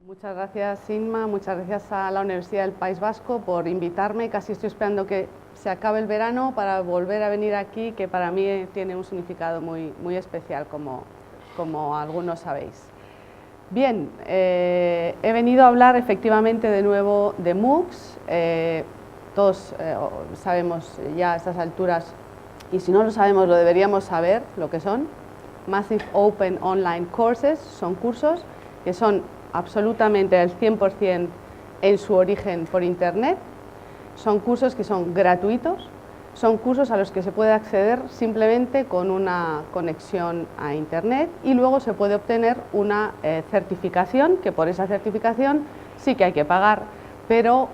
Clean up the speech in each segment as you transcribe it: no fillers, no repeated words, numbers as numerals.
Muchas gracias, Inma, muchas gracias a la Universidad del País Vasco por invitarme. Casi estoy esperando que se acabe el verano para volver a venir aquí, que para mí tiene un significado muy especial, como algunos sabéis. Bien, he venido a hablar efectivamente de nuevo de MOOCs. Todos sabemos ya a estas alturas, y si no lo sabemos lo deberíamos saber lo que son. Massive Open Online Courses son cursos que son absolutamente al 100% en su origen por Internet. Son cursos que son gratuitos, son cursos a los que se puede acceder simplemente con una conexión a Internet, y luego se puede obtener una certificación, que por esa certificación sí que hay que pagar, pero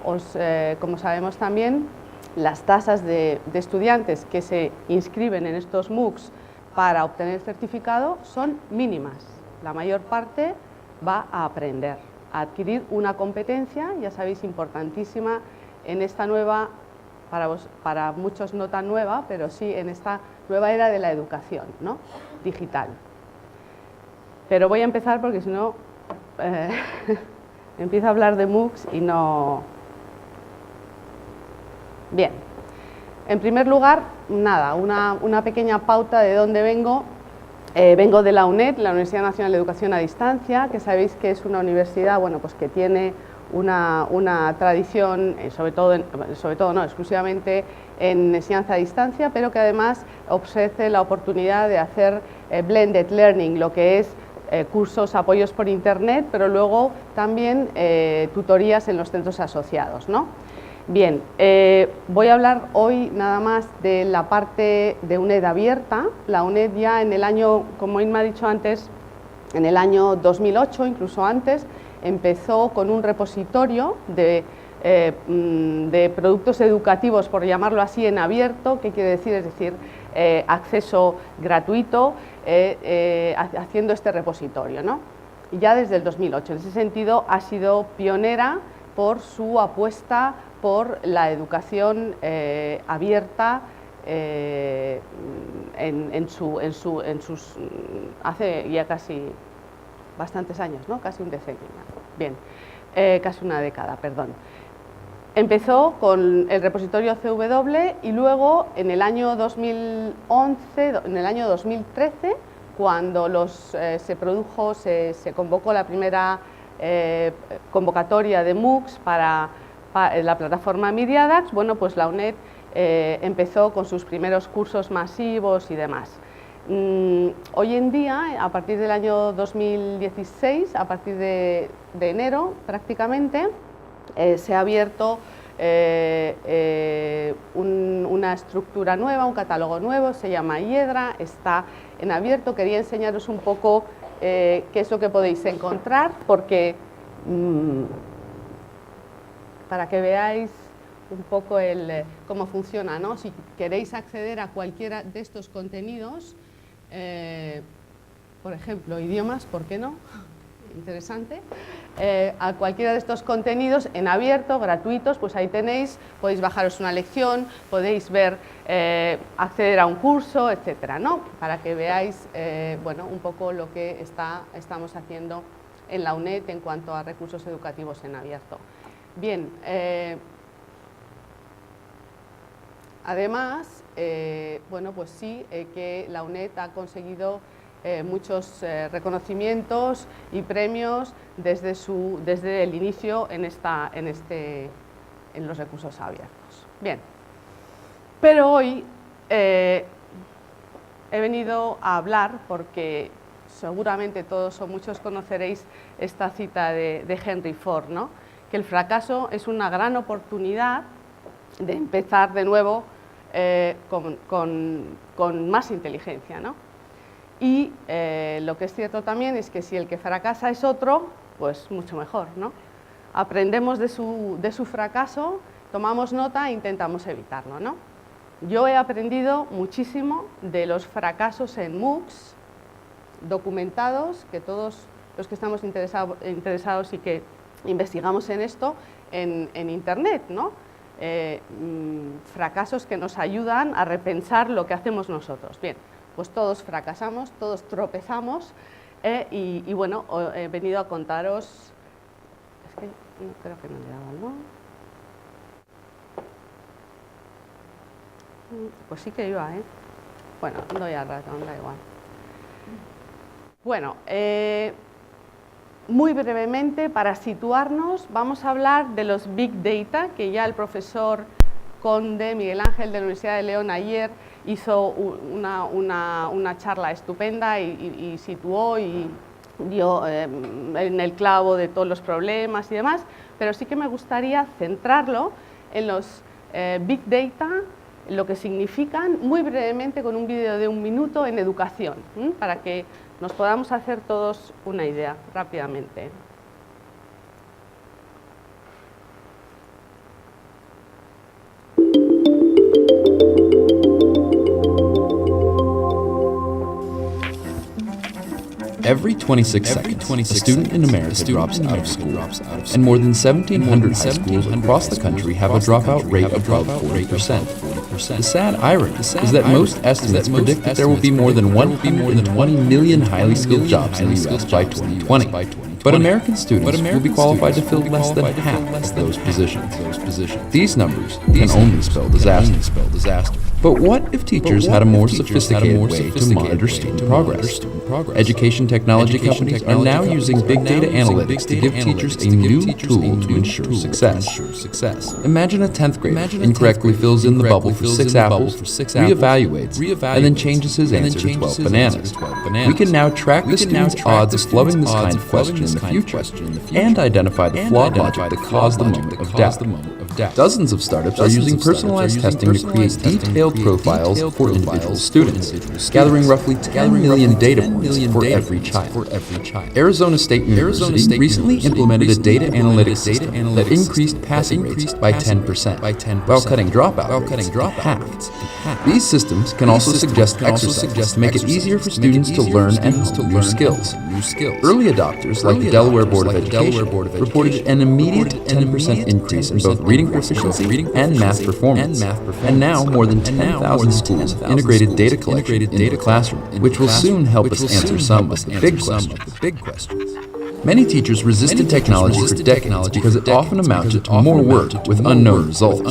como sabemos también, las tasas de estudiantes que se inscriben en estos MOOCs para obtener el certificado son mínimas. La mayor parte va a aprender, a adquirir una competencia, ya sabéis, importantísima en esta nueva, para muchos no tan nueva, pero sí en esta nueva era de la educación, ¿no?, digital. Pero voy a empezar porque si no empiezo a hablar de MOOCs y no... Bien, en primer lugar, nada, una pequeña pauta de dónde vengo. Vengo de la UNED, la Universidad Nacional de Educación a Distancia, que sabéis que es una universidad, bueno, pues que tiene una tradición, sobre todo no, exclusivamente en enseñanza a distancia, pero que además ofrece la oportunidad de hacer blended learning, lo que es cursos, apoyos por Internet, pero luego también tutorías en los centros asociados, ¿no? Bien, voy a hablar hoy nada más de la parte de UNED abierta. La UNED ya en el año, como Inma ha dicho antes, en el año 2008, incluso antes, empezó con un repositorio de productos educativos, por llamarlo así, en abierto. ¿Qué quiere decir? Es decir, acceso gratuito, haciendo este repositorio, ¿no? Y ya desde el 2008. En ese sentido ha sido pionera por su apuesta por la educación abierta hace ya casi bastantes años, ¿no?, casi un decenio. Bien, casi una década, perdón. Empezó con el repositorio CW y luego en el año 2011, en el año 2013, cuando se convocó la primera convocatoria de MOOCs para la plataforma Myriadax, bueno, pues la UNED empezó con sus primeros cursos masivos y demás. Hoy en día, a partir del año 2016, a partir de enero prácticamente, se ha abierto una estructura nueva, un catálogo nuevo, se llama Hiedra, está en abierto. Quería enseñaros un poco qué es lo que podéis encontrar, porque para que veáis un poco cómo funciona, ¿no? Si queréis acceder a cualquiera de estos contenidos, por ejemplo, idiomas, ¿por qué no? Interesante. A cualquiera de estos contenidos en abierto, gratuitos, pues ahí tenéis, podéis bajaros una lección, podéis ver, acceder a un curso, etcétera, ¿no? Para que veáis, bueno, un poco lo que estamos haciendo en la UNED en cuanto a recursos educativos en abierto. Bien, además, bueno, pues sí que la UNED ha conseguido muchos reconocimientos y premios desde el inicio en los recursos abiertos. Bien, pero hoy he venido a hablar porque seguramente todos o muchos conoceréis esta cita de Henry Ford, ¿no?, que el fracaso es una gran oportunidad de empezar de nuevo con más inteligencia, ¿no? Y lo que es cierto también es que si el que fracasa es otro, pues mucho mejor, ¿no? Aprendemos de su fracaso, tomamos nota e intentamos evitarlo, ¿no? Yo he aprendido muchísimo de los fracasos en MOOCs documentados, que todos los que estamos interesados y que investigamos en esto en Internet, ¿no? Fracasos que nos ayudan a repensar lo que hacemos nosotros. Bien, pues todos fracasamos, todos tropezamos, y bueno, he venido a contaros Es que no, creo que no le daba, ¿no? Pues sí que iba, ¿eh? Bueno, doy al ratón, da igual. Bueno, muy brevemente, para situarnos, vamos a hablar de los Big Data, que ya el profesor Conde, Miguel Ángel, de la Universidad de León, ayer hizo una charla estupenda y situó y dio en el clavo de todos los problemas y demás, pero sí que me gustaría centrarlo en los Big Data, lo que significan, muy brevemente con un vídeo de 1 minuto en educación, para que nos podamos hacer todos una idea rápidamente. Every 26 seconds, a student in America drops out of school, and more than 1,700 high schools across the country have a dropout rate above 40%. The sad irony is that most estimates predict that there will be more than 120 million highly skilled jobs in the U.S. by 2020. But American students will be qualified to fill less than half of those positions. These numbers can only spell disaster. But what if teachers had a more sophisticated way to monitor student progress? Education technology companies are now using big data analytics to give teachers a new tool to ensure success. Imagine a 10th grader incorrectly fills in the bubble for 6 apples, reevaluates, and then changes his answer to 12 bananas. We can now track the student's odds of flubbing this kind of question in the future and identify the flawed logic that caused the moment of doubt. Dozens of startups are using personalized testing to create detailed profiles for individual students, gathering roughly 10 million data points for every child. Arizona State University recently implemented a data analytics system that increased passing rates by 10%, while cutting dropouts in half. These systems can also suggest exercises to make it easier for students to learn and hone new skills. Early adopters, like the Delaware Board of Education, reported an immediate 10% increase in both reading proficiency and math performance. And now, more than 10,000 schools have integrated data collection into the classroom, which will soon help us answer some of the big questions. Many teachers resisted technology for decades because it often amounted to more work with unknown results.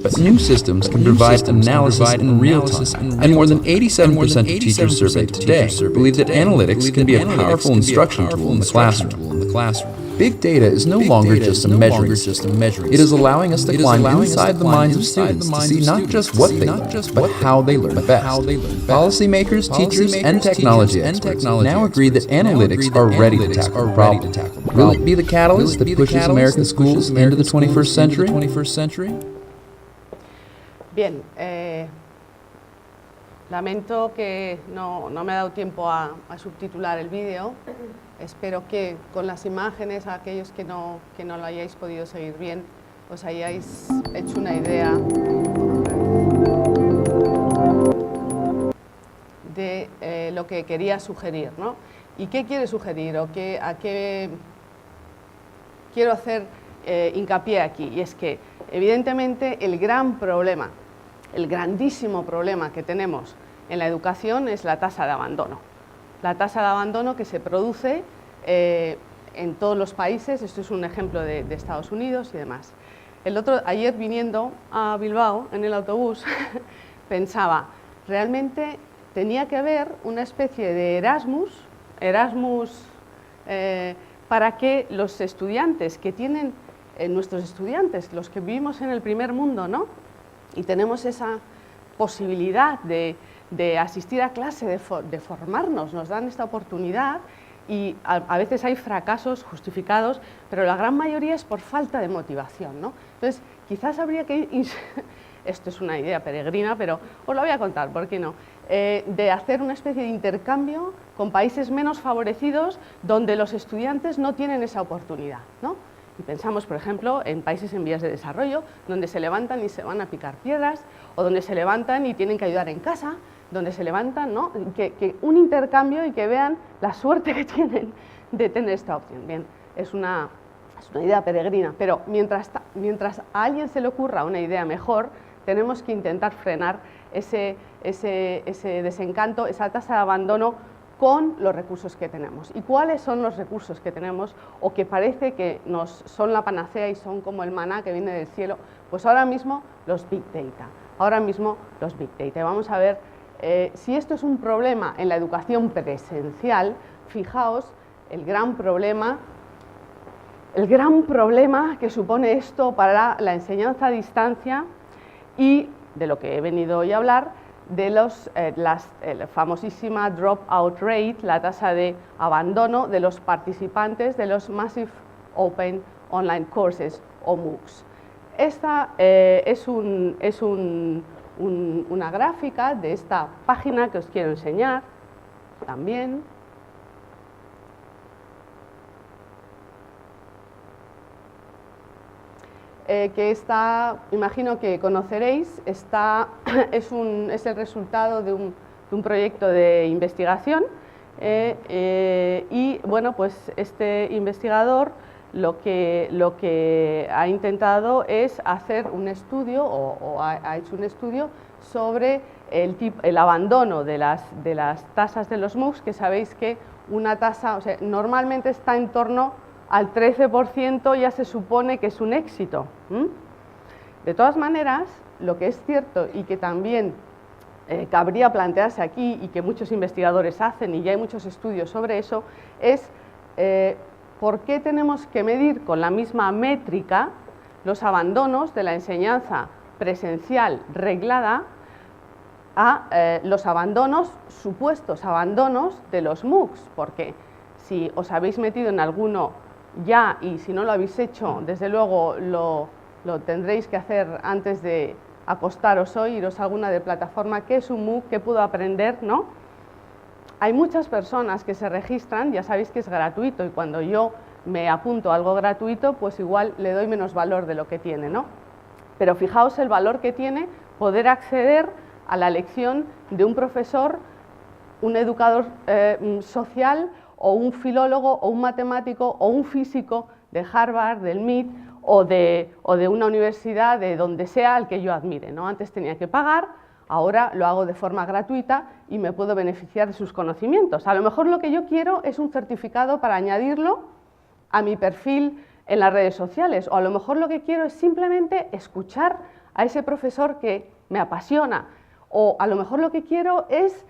But new systems can provide analysis in real time, and more than 87% of teachers surveyed today believe that analytics can be a powerful instruction tool in the classroom. Big data is no longer just a measuring system. It is allowing us to climb inside the minds of students to see not just what they learn, but how they learn best. Policymakers, teachers, and technology experts now agree that analytics are ready to tackle the problem. Will it be the catalyst that pushes American schools into the 21st century? Bien, lamento que no me ha dado tiempo a subtitular el vídeo. Espero que con las imágenes, a aquellos que no lo hayáis podido seguir bien, os hayáis hecho una idea de lo que quería sugerir, ¿no? ¿Y qué quiere sugerir o a qué quiero hacer hincapié aquí? Y es que, evidentemente, el gran problema, el grandísimo problema que tenemos en la educación es la tasa de abandono. La tasa de abandono que se produce en todos los países. Esto es un ejemplo de Estados Unidos y demás. Ayer viniendo a Bilbao en el autobús pensaba, realmente tenía que haber una especie de Erasmus para que los estudiantes que tienen, nuestros estudiantes, los que vivimos en el primer mundo, ¿no? Y tenemos esa posibilidad de asistir a clase, de formarnos, nos dan esta oportunidad y a veces hay fracasos justificados, pero la gran mayoría es por falta de motivación, ¿no? Entonces, quizás habría que, esto es una idea peregrina, pero os lo voy a contar, ¿por qué no? De hacer una especie de intercambio con países menos favorecidos donde los estudiantes no tienen esa oportunidad, ¿no? Y pensamos, por ejemplo, en países en vías de desarrollo, donde se levantan y se van a picar piedras, o donde se levantan y tienen que ayudar en casa, donde se levantan, ¿no? Que un intercambio y que vean la suerte que tienen de tener esta opción. Bien, es una idea peregrina, pero mientras a alguien se le ocurra una idea mejor, tenemos que intentar frenar ese desencanto, esa tasa de abandono con los recursos que tenemos. ¿Y cuáles son los recursos que tenemos o que parece que son la panacea y son como el maná que viene del cielo? Pues ahora mismo los Big Data. Ahora mismo los Big Data. Y vamos a ver si esto es un problema en la educación presencial. Fijaos el gran problema que supone esto para la enseñanza a distancia y de lo que he venido hoy a hablar, de la famosísima dropout rate, la tasa de abandono de los participantes de los Massive Open Online Courses o MOOCs. Esta es una gráfica de esta página que os quiero enseñar también. Que está, imagino que conoceréis, es el resultado de un proyecto de investigación y bueno, pues este investigador lo que ha intentado es hacer un estudio o ha hecho un estudio sobre el abandono de las tasas de los MOOCs, que sabéis que una tasa, o sea, normalmente está en torno al 13%, ya se supone que es un éxito. De todas maneras, lo que es cierto y que también cabría plantearse aquí y que muchos investigadores hacen y ya hay muchos estudios sobre eso, es por qué tenemos que medir con la misma métrica los abandonos de la enseñanza presencial reglada a los abandonos, supuestos abandonos de los MOOCs, porque si os habéis metido en alguno ya, y si no lo habéis hecho, desde luego lo tendréis que hacer antes de acostaros hoy, iros a alguna de plataforma, qué es un MOOC, qué puedo aprender, ¿no? Hay muchas personas que se registran, ya sabéis que es gratuito, y cuando yo me apunto a algo gratuito, pues igual le doy menos valor de lo que tiene, ¿no? Pero fijaos el valor que tiene poder acceder a la lección de un profesor, un educador social, o un filólogo, o un matemático, o un físico de Harvard, del MIT, o de una universidad, de donde sea, al que yo admire, ¿no? Antes tenía que pagar, ahora lo hago de forma gratuita y me puedo beneficiar de sus conocimientos. A lo mejor lo que yo quiero es un certificado para añadirlo a mi perfil en las redes sociales, o a lo mejor lo que quiero es simplemente escuchar a ese profesor que me apasiona, o a lo mejor lo que quiero es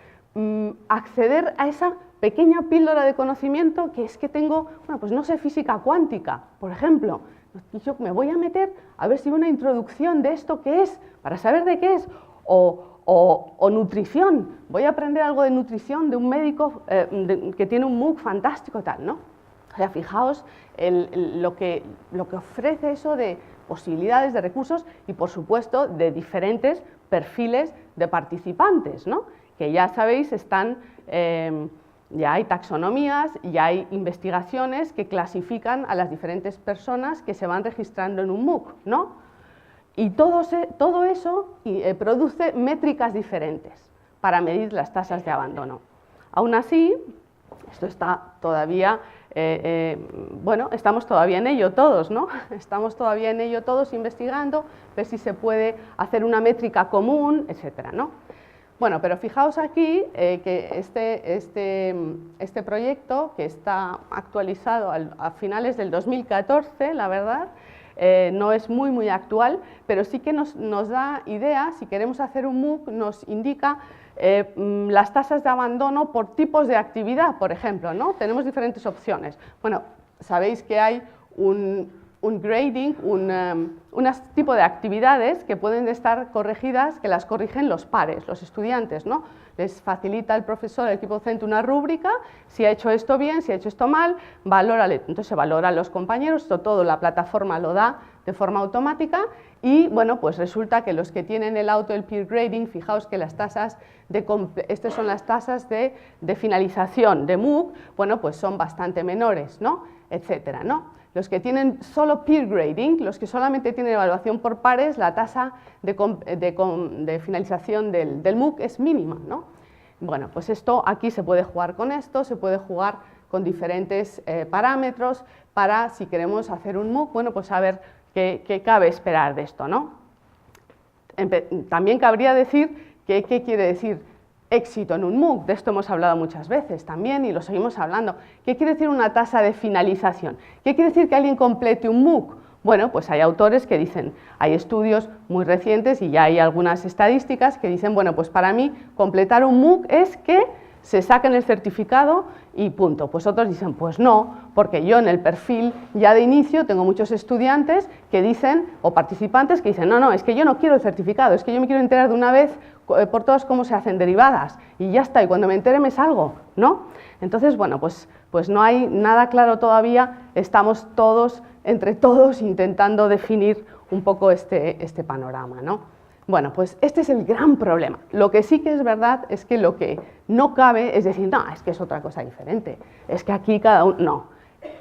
acceder a esa pequeña píldora de conocimiento que es que tengo, bueno, pues no sé, física cuántica, por ejemplo, y yo me voy a meter a ver si hay una introducción de esto que es, para saber de qué es, o nutrición, voy a aprender algo de nutrición de un médico que tiene un MOOC fantástico, tal, ¿no? O sea, fijaos lo que ofrece eso de posibilidades, de recursos y, por supuesto, de diferentes perfiles de participantes, ¿no? Que ya sabéis, ya hay taxonomías, ya hay investigaciones que clasifican a las diferentes personas que se van registrando en un MOOC, ¿no? Y todo eso produce métricas diferentes para medir las tasas de abandono. Aún así, esto está todavía, bueno, estamos todavía en ello todos, ¿no? Estamos todavía en ello todos investigando, ver si se puede hacer una métrica común, etcétera, ¿no? Bueno, pero fijaos aquí que este proyecto, que está actualizado a finales del 2014, la verdad, no es muy actual, pero sí que nos da idea, si queremos hacer un MOOC, nos indica las tasas de abandono por tipos de actividad, por ejemplo, ¿no? Tenemos diferentes opciones. Bueno, sabéis que hay un grading, un tipo de actividades que pueden estar corregidas, que las corrigen los pares, los estudiantes, ¿no? Les facilita el profesor, el equipo docente, una rúbrica, si ha hecho esto bien, si ha hecho esto mal, valórale. Entonces se valoran los compañeros, todo la plataforma lo da de forma automática y, bueno, pues resulta que los que tienen el peer grading, fijaos que las tasas estas son las tasas de finalización de MOOC, bueno, pues son bastante menores, ¿no? Etcétera, ¿no? Los que tienen solo peer grading, los que solamente tienen evaluación por pares, la tasa de finalización del MOOC es mínima, ¿no? Bueno, pues esto aquí se puede jugar con esto, se puede jugar con diferentes parámetros para, si queremos hacer un MOOC, bueno, pues saber qué cabe esperar de esto, ¿no? También cabría decir qué quiere decir éxito en un MOOC? De esto hemos hablado muchas veces también y lo seguimos hablando. ¿Qué quiere decir una tasa de finalización? ¿Qué quiere decir que alguien complete un MOOC? Bueno, pues hay autores que dicen, hay estudios muy recientes y ya hay algunas estadísticas que dicen, bueno, pues para mí completar un MOOC es que se saquen el certificado y punto. Pues otros dicen, pues no, porque yo en el perfil ya de inicio tengo muchos estudiantes que dicen, o participantes que dicen, no, no, es que yo no quiero el certificado, es que yo me quiero enterar de una vez por todas cómo se hacen derivadas y ya está, y cuando me entere me salgo, ¿no? Entonces, bueno, pues no hay nada claro todavía, estamos todos, entre todos, intentando definir un poco este panorama, ¿no? Bueno, pues este es el gran problema. Lo que sí que es verdad es que lo que no cabe es decir, no, es que es otra cosa diferente, es que aquí cada uno... No,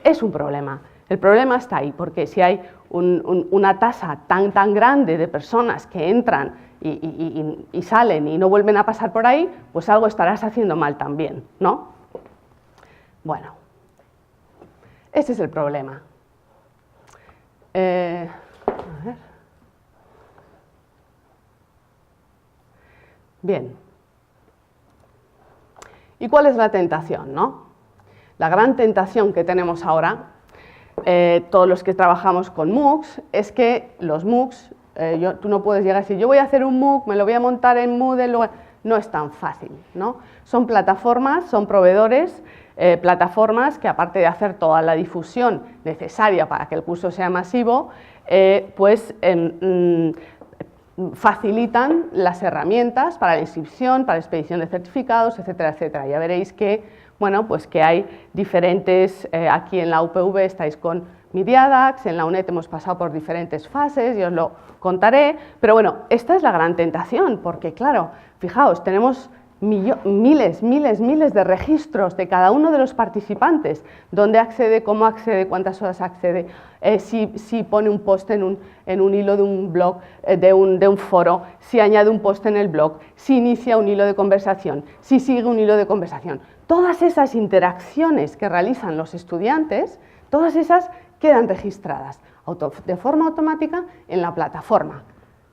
es un problema. El problema está ahí, porque si hay una tasa tan grande de personas que entran y salen y no vuelven a pasar por ahí, pues algo estarás haciendo mal también, ¿no? Bueno, ese es el problema. A ver. Bien. ¿Y cuál es la tentación, no? La gran tentación que tenemos ahora, todos los que trabajamos con MOOCs, es que los MOOCs, tú no puedes llegar a decir, yo voy a hacer un MOOC, me lo voy a montar en Moodle, no es tan fácil, ¿no? Son plataformas, son proveedores, plataformas que aparte de hacer toda la difusión necesaria para que el curso sea masivo, facilitan las herramientas para la inscripción, para la expedición de certificados, etcétera, etcétera. Ya veréis que, bueno, pues que hay diferentes, aquí en la UPV estáis con Midiadax, en la UNED hemos pasado por diferentes fases y os lo contaré, pero bueno, esta es la gran tentación, porque claro, fijaos, tenemos miles de registros de cada uno de los participantes, dónde accede, cómo accede, cuántas horas accede, si pone un post en un hilo de un blog, de un foro, si añade un post en el blog, si inicia un hilo de conversación, si sigue un hilo de conversación. Todas esas interacciones que realizan los estudiantes, todas esas quedan registradas de forma automática en la plataforma.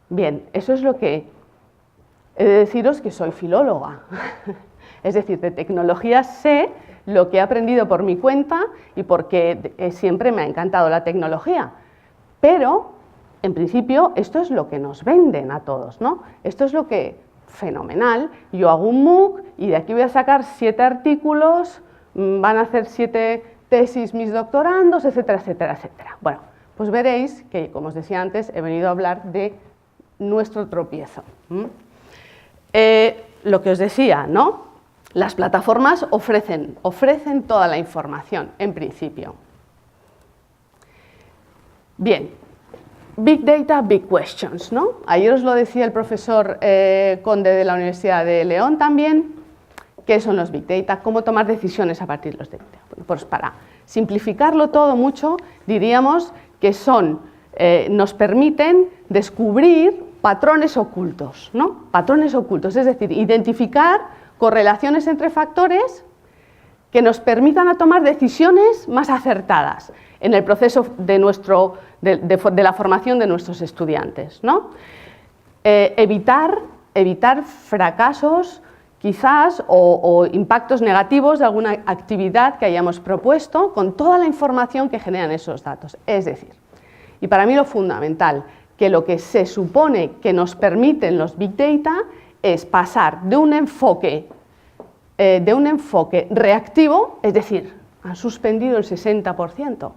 Bien, eso es lo que... He de deciros que soy filóloga, es decir, de tecnología sé lo que he aprendido por mi cuenta y porque siempre me ha encantado la tecnología, pero en principio esto es lo que nos venden a todos, ¿no? Esto es lo que, fenomenal, yo hago un MOOC y de aquí voy a sacar 7 artículos, van a hacer 7 tesis mis doctorandos, etcétera, etcétera, etcétera. Bueno, pues veréis que, como os decía antes, he venido a hablar de nuestro tropiezo. Lo que os decía, ¿no? Las plataformas ofrecen toda la información, en principio. Bien, Big Data, Big Questions, ¿no? Ayer os lo decía el profesor Conde de la Universidad de León también. ¿Qué son los Big Data? ¿Cómo tomar decisiones a partir de los Big Data? Bueno, pues para simplificarlo todo mucho, diríamos que nos permiten descubrir patrones ocultos, ¿no? Patrones ocultos, es decir, identificar correlaciones entre factores que nos permitan tomar decisiones más acertadas en el proceso de la formación de nuestros estudiantes, ¿no? Evitar fracasos quizás o impactos negativos de alguna actividad que hayamos propuesto con toda la información que generan esos datos. Es decir, y para mí lo fundamental, que lo que se supone que nos permiten los Big Data es pasar de un enfoque reactivo, es decir, han suspendido el 60%.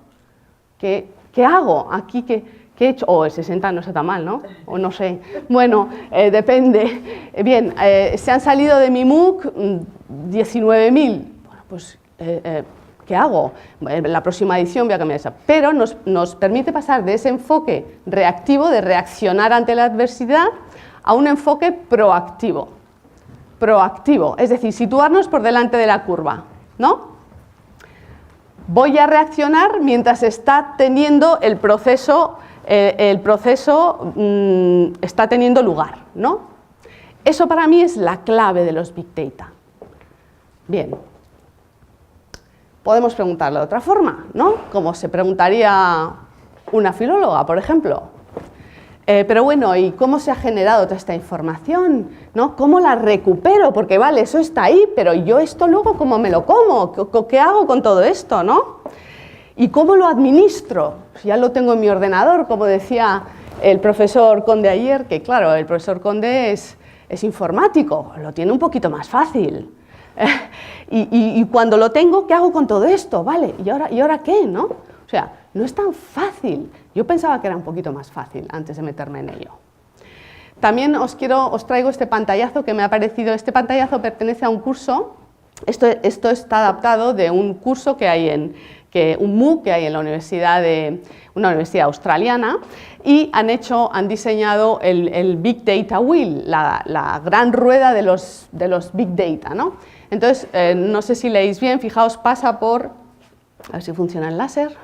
¿Qué hago aquí? ¿Qué he hecho? O el 60 no está tan mal, ¿no? O no sé. Bueno, depende. Bien, se han salido de mi MOOC 19.000. Bueno, pues, ¿qué hago? En la próxima edición voy a cambiar eso. Pero nos permite pasar de ese enfoque reactivo, de reaccionar ante la adversidad, a un enfoque proactivo. Proactivo, es decir, situarnos por delante de la curva, ¿no? Voy a reaccionar mientras está teniendo el proceso está teniendo lugar, ¿no? Eso para mí es la clave de los Big Data. Bien. Podemos preguntarlo de otra forma, ¿no? Como se preguntaría una filóloga, por ejemplo. Pero bueno, ¿y cómo se ha generado toda esta información? ¿No? ¿Cómo la recupero? Porque vale, eso está ahí, pero yo esto luego, ¿cómo me lo como? ¿Qué hago con todo esto? ¿No? ¿Y cómo lo administro? Ya lo tengo en mi ordenador, como decía el profesor Conde ayer, que claro, el profesor Conde es informático, lo tiene un poquito más fácil. Y cuando lo tengo, ¿qué hago con todo esto? Vale, ¿y ahora qué? ¿No? O sea, no es tan fácil. Yo pensaba que era un poquito más fácil antes de meterme en ello. También os traigo este pantallazo que me ha parecido. Este pantallazo pertenece a un curso. Esto está adaptado de un curso que hay un MOOC que hay en una universidad australiana, y han diseñado el Big Data Wheel, la gran rueda de los Big Data, ¿no? Entonces, no sé si leéis bien, fijaos, pasa por, a ver si funciona el láser.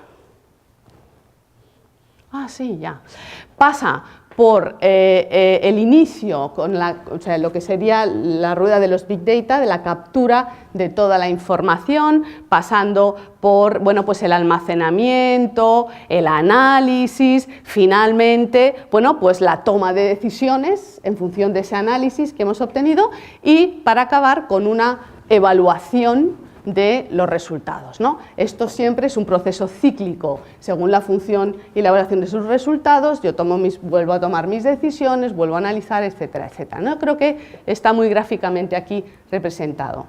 Ah, sí, ya. Pasa por el inicio, o sea, lo que sería la rueda de los Big Data, de la captura de toda la información, pasando por pues el almacenamiento, el análisis, finalmente pues la toma de decisiones en función de ese análisis que hemos obtenido, y para acabar con una evaluación de los resultados, ¿no? Esto siempre es un proceso cíclico. Según la función y la evaluación de sus resultados, yo vuelvo a tomar mis decisiones, vuelvo a analizar, etcétera, etcétera, ¿no? Creo que está muy gráficamente aquí representado.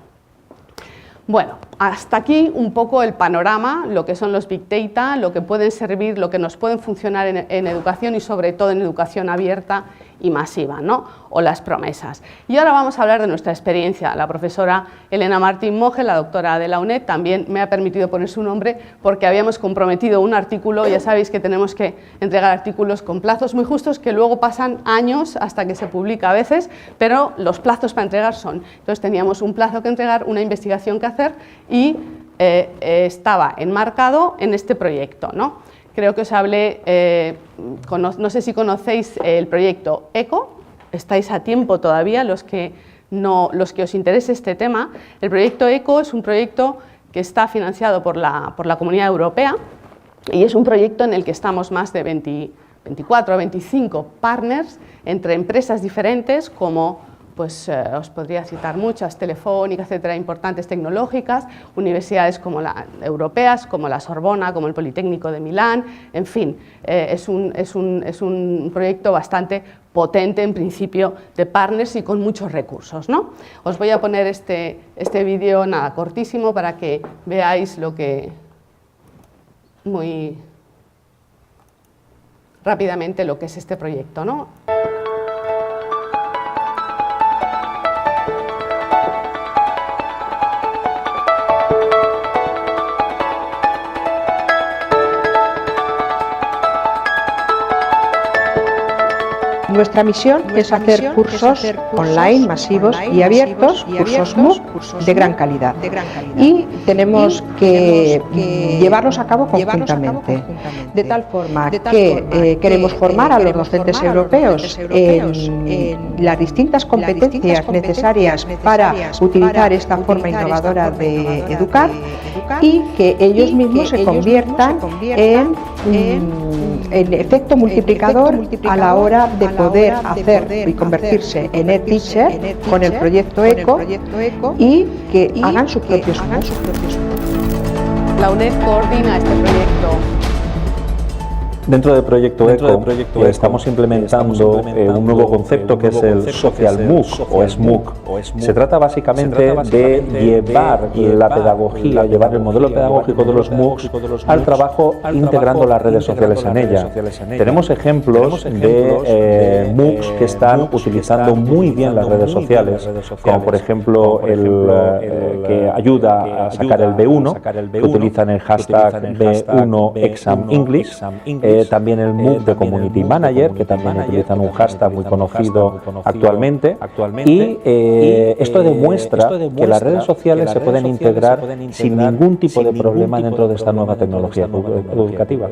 Bueno, hasta aquí un poco el panorama, lo que son los Big Data, lo que pueden servir, lo que nos pueden funcionar en educación, y sobre todo en educación abierta y masiva, ¿no? O las promesas. Y ahora vamos a hablar de nuestra experiencia. La profesora Elena Martín Moje, la doctora de la UNED, también me ha permitido poner su nombre porque habíamos comprometido un artículo. Ya sabéis que tenemos que entregar artículos con plazos muy justos, que luego pasan años hasta que se publica a veces, pero los plazos para entregar son. Entonces teníamos un plazo que entregar, una investigación que hacer, y estaba enmarcado en este proyecto, ¿no? Creo que os hablé, no sé si conocéis el proyecto ECO, estáis a tiempo todavía los que os interese este tema. El proyecto ECO es un proyecto que está financiado por la Comunidad Europea, y es un proyecto en el que estamos más de 24 o 25 partners entre empresas diferentes, como os podría citar muchas, Telefónica, etcétera, importantes tecnológicas, universidades como europeas, como la Sorbona, como el Politécnico de Milán, en fin, es un proyecto bastante potente en principio de partners y con muchos recursos, ¿no? Os voy a poner este vídeo, nada, cortísimo, para que veáis muy rápidamente lo que es este proyecto, ¿no? Nuestra misión es hacer cursos online masivos y abiertos, cursos MOOC de gran calidad, y tenemos que llevarlos a cabo conjuntamente, de tal forma que queremos formar a los docentes europeos en las distintas competencias necesarias para utilizar esta forma innovadora de educar, y que ellos mismos se conviertan en efecto multiplicador a la hora de poder hacer y convertirse en EdTeacher con el proyecto ECO, y que hagan sus propios MOOC. La UNED coordina este proyecto. Dentro del proyecto ECO estamos implementando un nuevo concepto que es el Social MOOC o SMOOC. Se trata básicamente de llevar la pedagogía, llevar el modelo pedagógico de los MOOCs al trabajo integrando las redes sociales en ella. Tenemos ejemplos de MOOCs que están utilizando muy bien las redes sociales, como por ejemplo el que ayuda a sacar el B1, que utilizan el hashtag B1ExamEnglish. También el MOOC de Community Manager, que también utilizan un hashtag muy conocido actualmente, y esto demuestra que las redes sociales se pueden integrar sin ningún tipo de problema dentro de esta nueva tecnología educativa.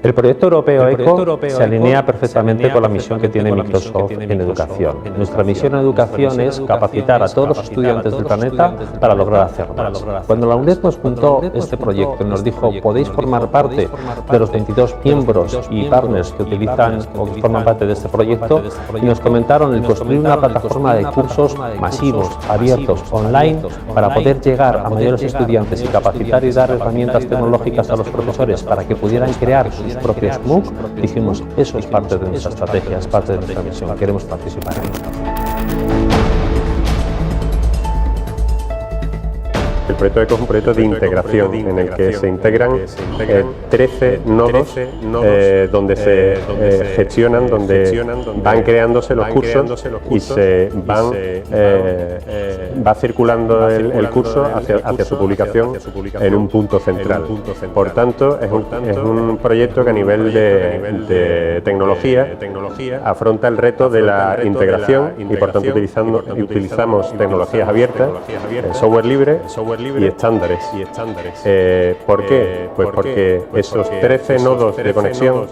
El proyecto europeo ECO se alinea perfectamente con la misión que tiene Microsoft en educación. Nuestra misión en educación es capacitar a todos los estudiantes del planeta para lograr hacer más. Cuando la UNED nos juntó este proyecto y nos dijo podéis formar parte de los 22 miembros y partners que utilizan o que forman parte de este proyecto, y nos comentaron el construir una plataforma de cursos masivos, abiertos, online, para poder llegar a mayores estudiantes y capacitar y dar herramientas tecnológicas a los profesores para que pudieran crear sus propios MOOC, dijimos, eso es parte de nuestra estrategia, es parte de nuestra misión, queremos participar en esto. El proyecto ECO es un proyecto de integración en el que se integran 13 nodos donde se gestionan, donde van creándose los cursos y se va circulando el curso hacia su publicación en un punto central. Por tanto, es un proyecto que a nivel de tecnología afronta el reto de la integración y por tanto utilizamos tecnologías abiertas, software libre y estándares. ¿Por qué? Pues porque esos 13 nodos de conexión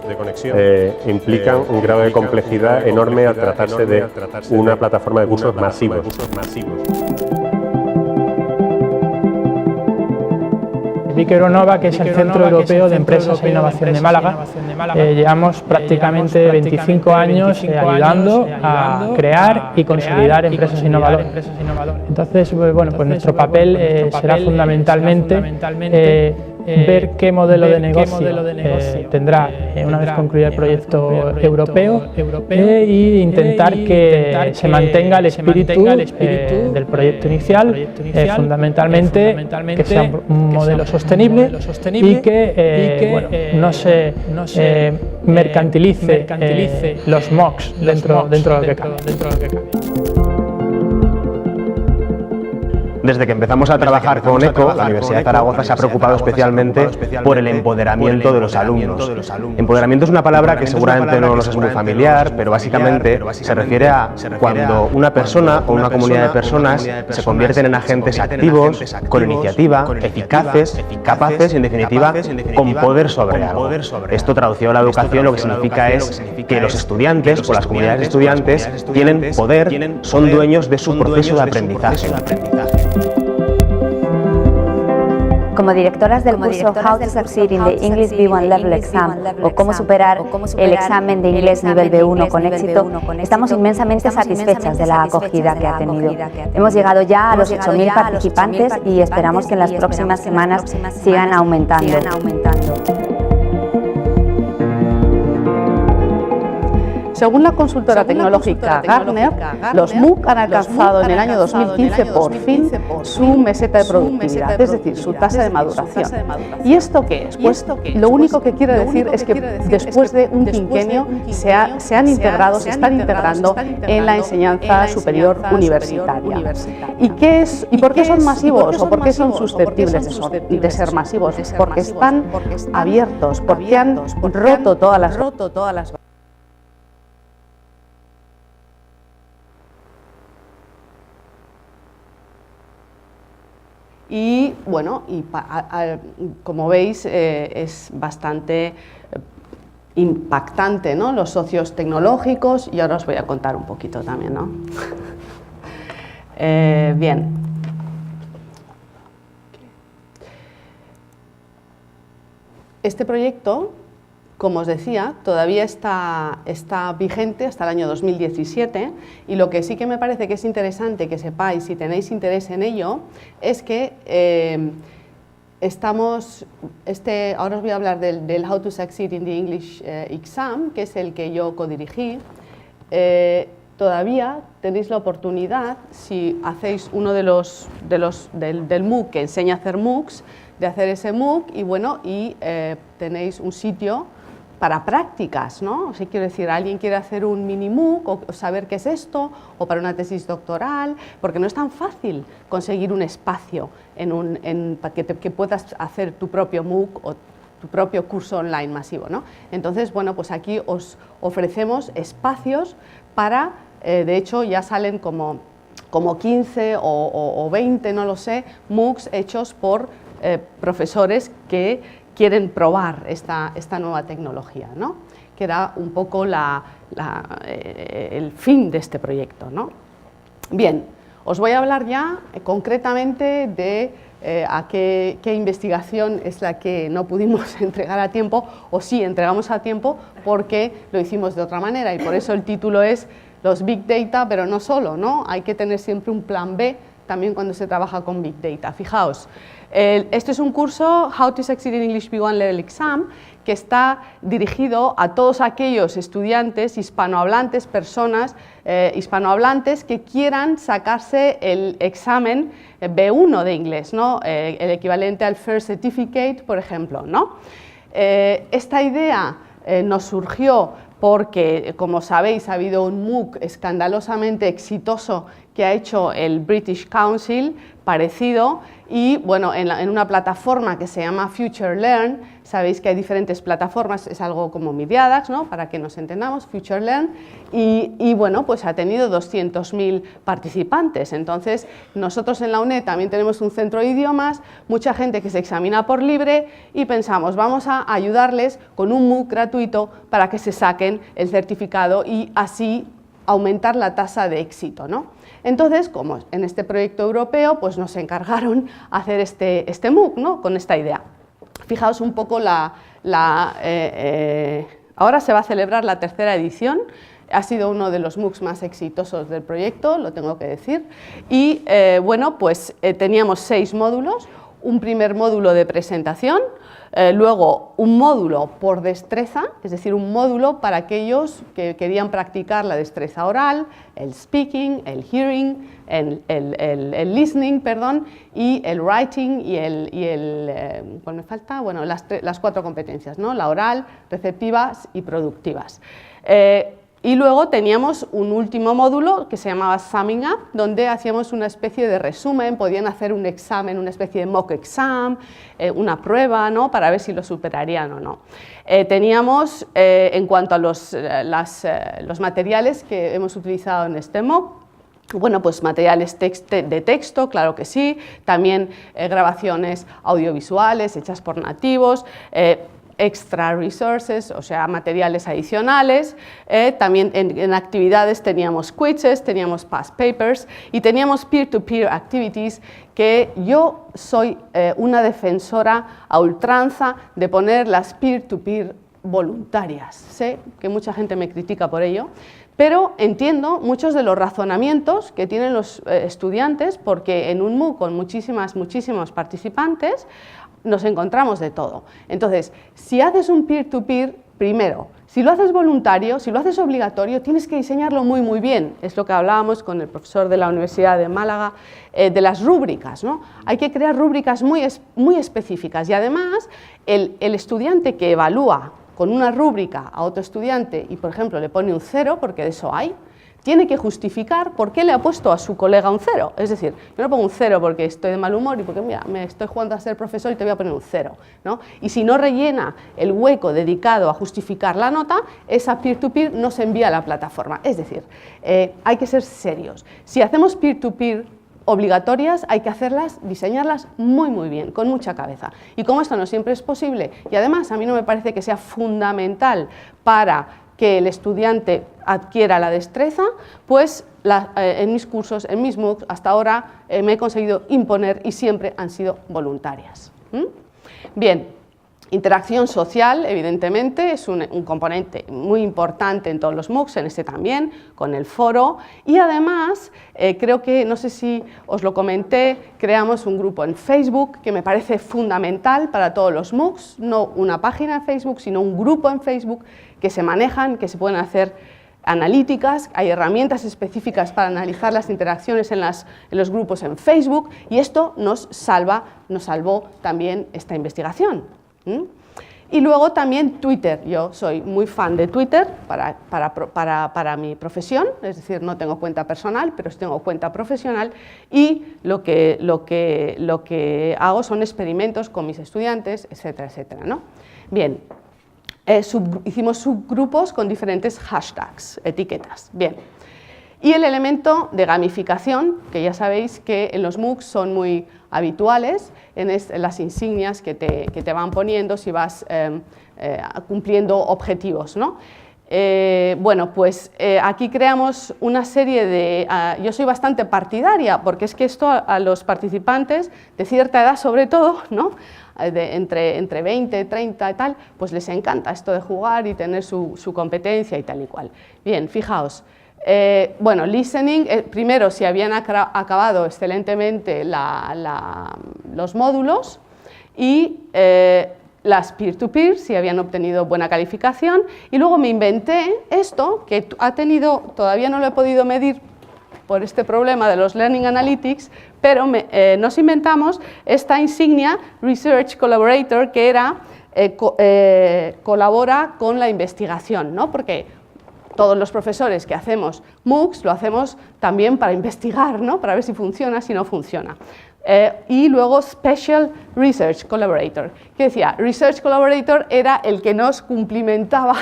implican un grado de complejidad enorme al tratarse de una plataforma de cursos masivos. Viqueronova, que es el Centro Europeo de Empresas e Innovación de Málaga, llevamos prácticamente 25 años ayudando a crear y consolidar empresas innovadoras. Entonces, bueno, pues nuestro papel será fundamentalmente ver qué modelo de negocio tendrá una vez concluido el proyecto europeo e intentar que se mantenga el espíritu del proyecto inicial, fundamentalmente que sea un modelo sostenible y que no se mercantilice los MOOCs dentro de lo que cabe. Desde que empezamos a trabajar con ECO, la Universidad de Zaragoza se ha preocupado especialmente por el empoderamiento de los alumnos. Empoderamiento es una palabra que seguramente no nos es muy familiar, pero básicamente se refiere a cuando una persona o una comunidad de personas se convierten en agentes activos, con iniciativa, eficaces, capaces y en definitiva con poder sobre algo. Esto traducido a la educación lo que significa es que los estudiantes o las comunidades de estudiantes tienen poder, son dueños de su proceso de aprendizaje. Como directoras del curso How to Succeed in the English B1 Level Exam o Cómo superar el examen de inglés nivel B1 con éxito, estamos inmensamente satisfechas de la acogida que ha tenido. Hemos llegado ya a los 8.000 participantes y esperamos que en las próximas semanas sigan aumentando. Según la consultora tecnológica Gartner, los MOOC han alcanzado en el año 2015 por fin su meseta de productividad, es decir, su tasa de maduración. ¿Y esto qué es? Pues lo único que quiere decir es que después de un quinquenio se están integrando en la enseñanza superior universitaria. ¿Y por qué son masivos o por qué son susceptibles de ser masivos? Porque están abiertos, porque han roto todas las barreras. Y bueno, como veis es bastante impactante, ¿no? Los socios tecnológicos, y ahora os voy a contar un poquito también, ¿no? Bien. Este proyecto, como os decía, todavía está vigente hasta el año 2017 y lo que sí que me parece que es interesante que sepáis, si tenéis interés en ello, es que ahora os voy a hablar del How to Succeed in the English Exam, que es el que yo codirigí. Todavía tenéis la oportunidad, si hacéis uno del MOOC que enseña a hacer MOOCs, de hacer ese MOOC y tenéis un sitio para prácticas, ¿no? O sea, quiero decir, alguien quiere hacer un mini MOOC o saber qué es esto, o para una tesis doctoral, porque no es tan fácil conseguir un espacio para que puedas hacer tu propio MOOC o tu propio curso online masivo, ¿no? Entonces, bueno, pues aquí os ofrecemos espacios para, de hecho, ya salen como 15 o 20, no lo sé, MOOCs hechos por profesores que quieren probar esta nueva tecnología, ¿no? Que era un poco el fin de este proyecto, ¿no? Bien, os voy a hablar ya concretamente de a qué investigación es la que no pudimos entregar a tiempo, o sí entregamos a tiempo porque lo hicimos de otra manera, y por eso el título es los Big Data, pero no solo, ¿no? Hay que tener siempre un plan B también cuando se trabaja con Big Data. Fijaos, este es un curso, How to Succeed in English B1 Level Exam, que está dirigido a todos aquellos estudiantes hispanohablantes, personas hispanohablantes que quieran sacarse el examen B1 de inglés, ¿no? El equivalente al First Certificate, por ejemplo, ¿no? Esta idea nos surgió porque, como sabéis, ha habido un MOOC escandalosamente exitoso que ha hecho el British Council, parecido, y bueno, en una plataforma que se llama Future Learn, sabéis que hay diferentes plataformas, es algo como Midiadax, ¿no? Para que nos entendamos, Future Learn, y bueno, pues ha tenido 200.000 participantes. Entonces, nosotros en la UNED también tenemos un centro de idiomas, mucha gente que se examina por libre, y pensamos, vamos a ayudarles con un MOOC gratuito para que se saquen el certificado y así aumentar la tasa de éxito, ¿no? Entonces, como en este proyecto europeo, pues nos encargaron hacer este MOOC, ¿no? Con esta idea. Fijaos un poco ahora se va a celebrar la tercera edición, ha sido uno de los MOOCs más exitosos del proyecto, lo tengo que decir, y bueno, pues teníamos 6 módulos, un primer módulo de presentación, luego un módulo por destreza, es decir, un módulo para aquellos que querían practicar la destreza oral, el speaking, el hearing, el listening, perdón, y el writing y ¿cuál me falta? Bueno, las 4 competencias, ¿no? La oral, receptivas y productivas. Y luego teníamos un último módulo que se llamaba Summing Up, donde hacíamos una especie de resumen, podían hacer un examen, una especie de mock exam, una prueba, ¿no? Para ver si lo superarían o no. Teníamos, en cuanto a los materiales que hemos utilizado en este mock, bueno, pues materiales de texto, claro que sí, también grabaciones audiovisuales hechas por nativos, extra resources, o sea, materiales adicionales, también en actividades teníamos quizzes, teníamos past papers y teníamos peer-to-peer activities, que yo soy una defensora a ultranza de poner las peer-to-peer voluntarias. Sé que mucha gente me critica por ello, pero entiendo muchos de los razonamientos que tienen los estudiantes, porque en un MOOC con muchísimos participantes nos encontramos de todo. Entonces, si haces un peer-to-peer, primero, si lo haces voluntario, si lo haces obligatorio, tienes que diseñarlo muy bien. Es lo que hablábamos con el profesor de la Universidad de Málaga, de las rúbricas, ¿no? Hay que crear rúbricas muy específicas, y además el estudiante que evalúa con una rúbrica a otro estudiante y, por ejemplo, le pone un 0, porque de eso hay, tiene que justificar por qué le ha puesto a su colega un 0. Es decir, yo no pongo un 0 porque estoy de mal humor y porque, mira, me estoy jugando a ser profesor y te voy a poner un 0, ¿no? Y si no rellena el hueco dedicado a justificar la nota, esa peer-to-peer no se envía a la plataforma. Es decir, hay que ser serios. Si hacemos peer-to-peer obligatorias, hay que hacerlas, diseñarlas muy bien, con mucha cabeza. Y como esto no siempre es posible, y además a mí no me parece que sea fundamental para que el estudiante adquiera la destreza, pues en mis cursos, en mis MOOCs, hasta ahora me he conseguido imponer y siempre han sido voluntarias. Bien, interacción social, evidentemente, es un componente muy importante en todos los MOOCs, en este también, con el foro, y además, creo que, no sé si os lo comenté, creamos un grupo en Facebook que me parece fundamental para todos los MOOCs, no una página en Facebook, sino un grupo en Facebook que se manejan, que se pueden hacer analíticas, hay herramientas específicas para analizar las interacciones en los grupos en Facebook, y esto nos salvó también esta investigación. Y luego también Twitter, yo soy muy fan de Twitter para mi profesión, es decir, no tengo cuenta personal, pero sí tengo cuenta profesional, y lo que hago son experimentos con mis estudiantes, etcétera, etcétera, ¿no? Bien, hicimos subgrupos con diferentes hashtags, etiquetas. Bien. Y el elemento de gamificación, que ya sabéis que en los MOOCs son muy habituales, en las insignias que te van poniendo si vas cumpliendo objetivos, ¿no? Bueno, pues aquí creamos una serie de... yo soy bastante partidaria, porque es que esto a los participantes de cierta edad sobre todo, ¿no? Entre 20, 30 y tal, pues les encanta esto de jugar y tener su competencia y tal y cual. Bien, fijaos. Bueno, listening, primero si habían acabado excelentemente los módulos y las peer-to-peer, si habían obtenido buena calificación, y luego me inventé esto, que ha tenido, todavía no lo he podido medir por este problema de los Learning Analytics, pero nos inventamos esta insignia Research Collaborator, que era colabora con la investigación, ¿no? Porque todos los profesores que hacemos MOOCs lo hacemos también para investigar, ¿no? Para ver si funciona, si no funciona. Y luego Special Research Collaborator, que decía, Research Collaborator era el que nos cumplimentaba,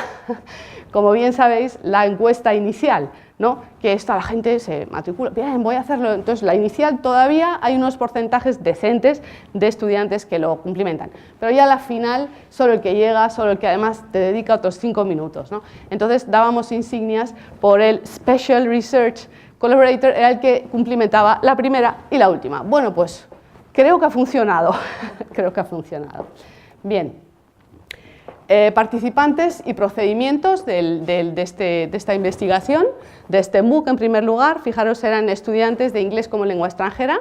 como bien sabéis, la encuesta inicial, ¿no? Que esto la gente se matricula, bien, voy a hacerlo. Entonces, la inicial todavía hay unos porcentajes decentes de estudiantes que lo cumplimentan, pero ya la final, solo el que llega, solo el que además te dedica otros 5 minutos, ¿no? Entonces, dábamos insignias por el Special Research Collaborator, era el que cumplimentaba la primera y la última. Bueno, pues creo que ha funcionado, creo que ha funcionado. Bien. Participantes y procedimientos de esta investigación, de este MOOC en primer lugar, fijaros, eran estudiantes de inglés como lengua extranjera.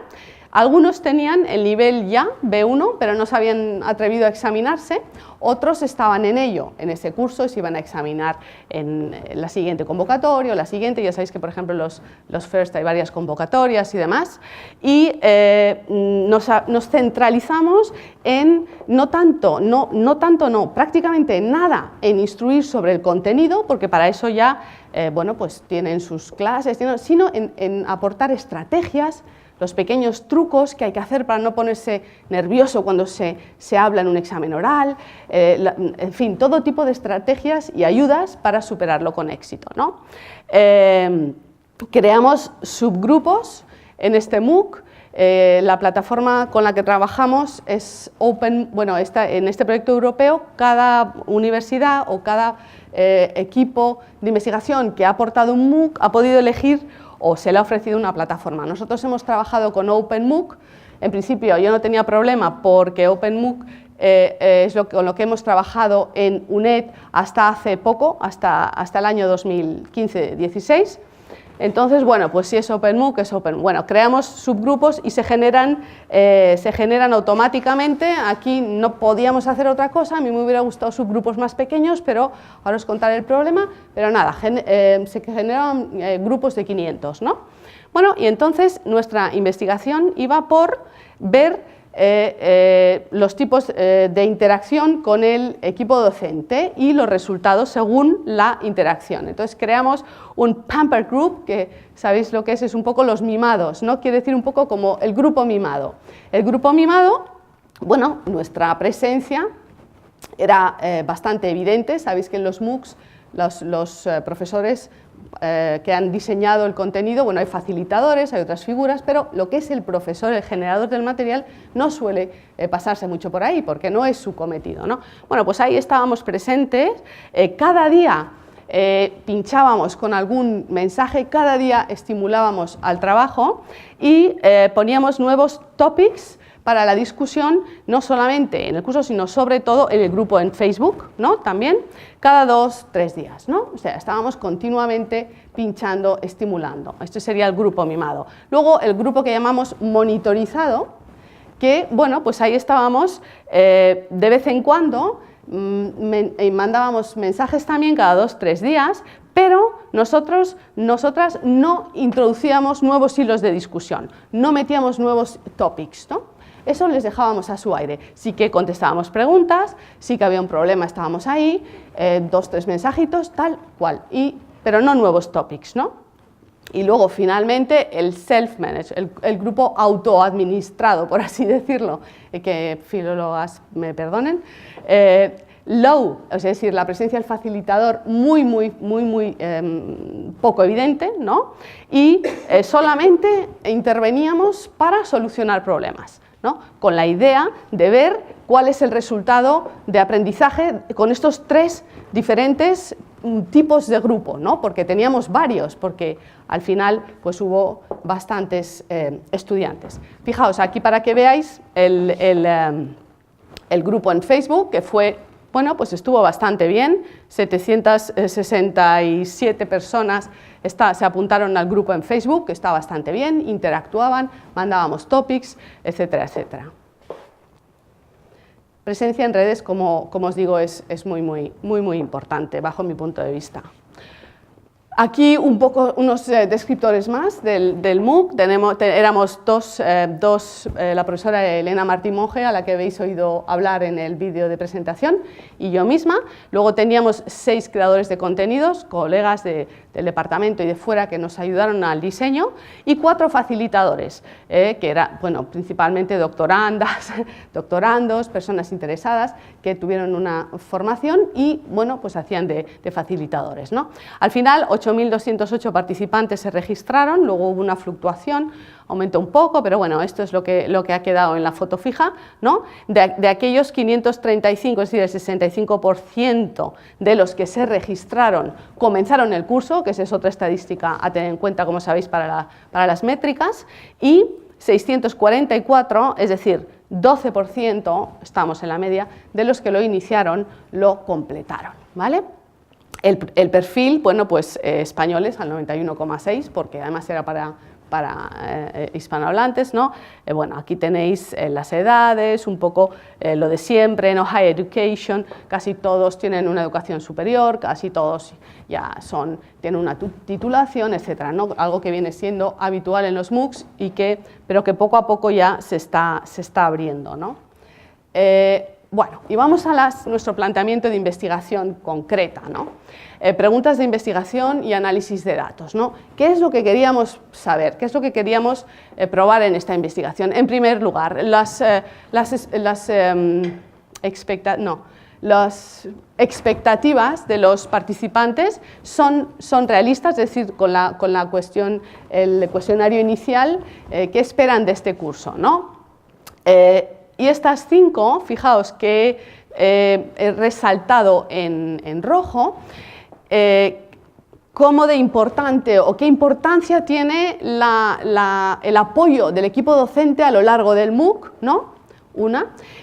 Algunos tenían el nivel ya B1, pero no se habían atrevido a examinarse, otros estaban en ello, en ese curso, y se iban a examinar en la siguiente convocatoria o la siguiente. Ya sabéis que, por ejemplo, los FIRST hay varias convocatorias y demás, y nos centralizamos en prácticamente nada en instruir sobre el contenido, porque para eso ya, bueno, pues tienen sus clases, sino en aportar estrategias, los pequeños trucos que hay que hacer para no ponerse nervioso cuando se habla en un examen oral, en fin, todo tipo de estrategias y ayudas para superarlo con éxito, ¿no? Creamos subgrupos en este MOOC. La plataforma con la que trabajamos es Open, bueno, en este proyecto europeo, cada universidad o cada equipo de investigación que ha aportado un MOOC ha podido elegir o se le ha ofrecido una plataforma. Nosotros hemos trabajado con OpenMOOC. En principio yo no tenía problema porque OpenMOOC es con lo que hemos trabajado en UNED hasta hace poco, hasta el año 2015-16. Entonces, bueno, pues si es OpenMOOC, es Open. Bueno, creamos subgrupos y se generan automáticamente. Aquí no podíamos hacer otra cosa, a mí me hubiera gustado subgrupos más pequeños, pero ahora os contaré el problema. Pero nada, se generaron grupos de 500, ¿no? Bueno, y entonces nuestra investigación iba por ver los tipos de interacción con el equipo docente y los resultados según la interacción. Entonces creamos un Pamper Group, que sabéis lo que es un poco los mimados, ¿no? Quiere decir un poco como el grupo mimado. El grupo mimado, bueno, nuestra presencia era bastante evidente. Sabéis que en los MOOCs los profesores que han diseñado el contenido, bueno, hay facilitadores, hay otras figuras, pero lo que es el profesor, el generador del material, no suele pasarse mucho por ahí, porque no es su cometido, ¿no? Bueno, pues ahí estábamos presentes, cada día pinchábamos con algún mensaje, cada día estimulábamos al trabajo y poníamos nuevos topics para la discusión, no solamente en el curso, sino sobre todo en el grupo en Facebook, ¿no? También, cada 2-3 días, ¿no? O sea, estábamos continuamente pinchando, estimulando. Este sería el grupo mimado. Luego, el grupo que llamamos monitorizado, que, bueno, pues ahí estábamos de vez en cuando, mandábamos mensajes también cada 2-3 días, pero nosotras no introducíamos nuevos hilos de discusión, no metíamos nuevos topics, ¿no? Eso les dejábamos a su aire. Sí que contestábamos preguntas, sí que había un problema, estábamos ahí, 2-3 mensajitos, tal cual, pero no nuevos topics, ¿no? Y luego, finalmente, el self-managed, el grupo autoadministrado, por así decirlo, que filólogas me perdonen, low, es decir, la presencia del facilitador muy poco evidente, ¿no? Y solamente interveníamos para solucionar problemas, ¿no? Con la idea de ver cuál es el resultado de aprendizaje con estos 3 diferentes tipos de grupo, ¿no? Porque teníamos varios, porque al final pues hubo bastantes estudiantes. Fijaos, aquí para que veáis el grupo en Facebook, que fue, bueno, pues estuvo bastante bien, 767 personas se apuntaron al grupo en Facebook, que está bastante bien, interactuaban, mandábamos topics, etcétera, etcétera. Presencia en redes, como os digo, es muy importante bajo mi punto de vista. Aquí unos descriptores más del MOOC. Éramos dos, la profesora Elena Martín Monge, a la que habéis oído hablar en el vídeo de presentación, y yo misma. Luego teníamos 6 creadores de contenidos, colegas del departamento y de fuera, que nos ayudaron al diseño, y 4 facilitadores, que eran, bueno, principalmente doctorandos, personas interesadas que tuvieron una formación y, bueno, pues hacían de facilitadores, ¿no? Al final, 8.208 participantes se registraron, luego hubo una fluctuación, aumentó un poco, pero bueno, esto es lo que ha quedado en la foto fija, ¿no? De aquellos 535, es decir, el 65% de los que se registraron comenzaron el curso, que esa es otra estadística a tener en cuenta, como sabéis, para las métricas, y 644, es decir, 12%, estamos en la media, de los que lo iniciaron lo completaron, ¿vale? El perfil, bueno, pues españoles al 91,6, porque además era para hispanohablantes, ¿no? Bueno, aquí tenéis las edades, un poco lo de siempre, ¿no? Higher education, casi todos tienen una educación superior, casi todos ya tienen una titulación, etcétera, ¿no? Algo que viene siendo habitual en los MOOCs pero que poco a poco ya se está abriendo, ¿no? Bueno, y vamos a nuestro planteamiento de investigación concreta, ¿no? Preguntas de investigación y análisis de datos, ¿no? ¿Qué es lo que queríamos saber? ¿Qué es lo que queríamos probar en esta investigación? En primer lugar, las expectativas de los participantes son realistas, es decir, con la cuestión, el cuestionario inicial, ¿qué esperan de este curso, ¿no? Y estas 5, fijaos que he resaltado en rojo, cómo de importante o qué importancia tiene el apoyo del equipo docente a lo largo del MOOC, ¿no?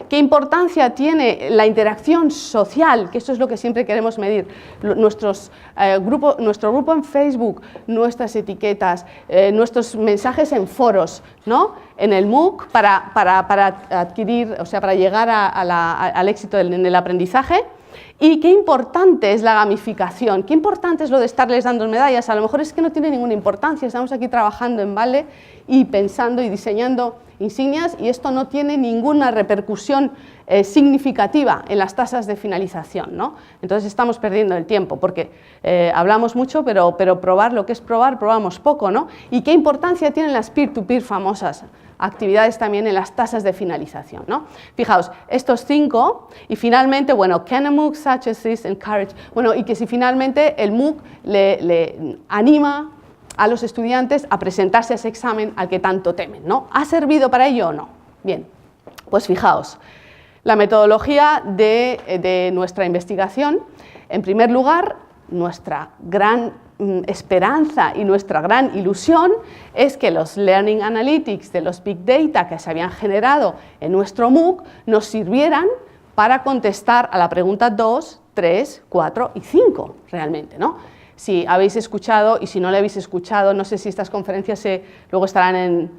¿Qué importancia tiene la interacción social? Que eso es lo que siempre queremos medir. Nuestro grupo en Facebook, nuestras etiquetas, nuestros mensajes en foros, ¿no? En el MOOC para adquirir, o sea, para llegar al éxito en el aprendizaje. Y qué importante es la gamificación, qué importante es lo de estarles dando medallas. A lo mejor es que no tiene ninguna importancia, estamos aquí trabajando en Vale y pensando y diseñando insignias y esto no tiene ninguna repercusión significativa en las tasas de finalización, ¿no? Entonces estamos perdiendo el tiempo porque hablamos mucho, pero probar lo que es probar, probamos poco, ¿no? Y qué importancia tienen las peer-to-peer famosas actividades también en las tasas de finalización, ¿no? Fijaos, estos 5 y finalmente, bueno, can a MOOC such as this encourage, bueno, y que si finalmente el MOOC le anima a los estudiantes a presentarse a ese examen al que tanto temen, ¿no? ¿Ha servido para ello o no? Bien, pues fijaos, la metodología de nuestra investigación, en primer lugar, nuestra gran esperanza y nuestra gran ilusión es que los Learning Analytics de los Big Data que se habían generado en nuestro MOOC nos sirvieran para contestar a la pregunta 2, 3, 4 y 5 realmente, ¿no? Si habéis escuchado y si no lo habéis escuchado, no sé si estas conferencias luego estarán